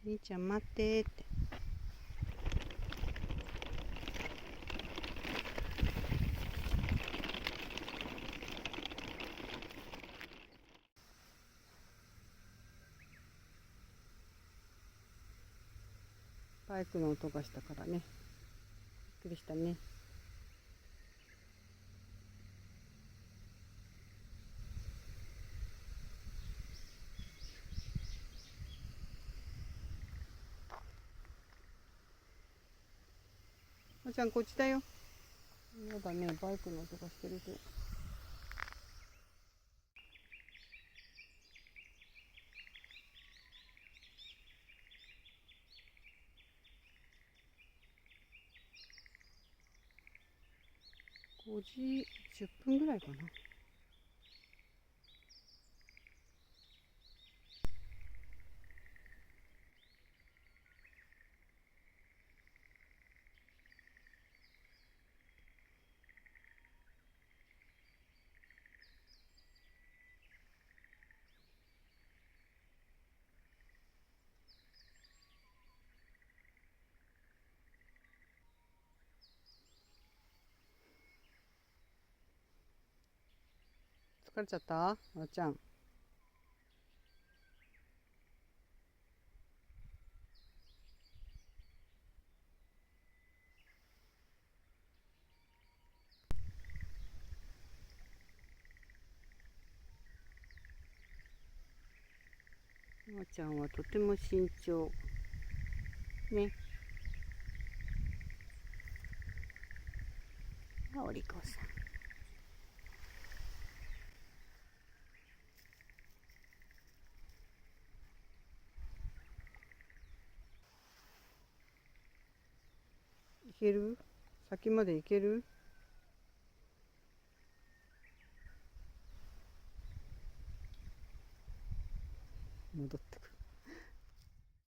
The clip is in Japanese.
兄ちゃん待ってって。バイクの音がしたからね。びっくりしたね。おちゃんこっちだよ。やだね、バイクの音がしてると。5時10分ぐらいかな。疲れちゃった？あーちゃん。あーちゃんはとても慎重。ね。お利口さん。いける？先まで行ける？戻ってくる。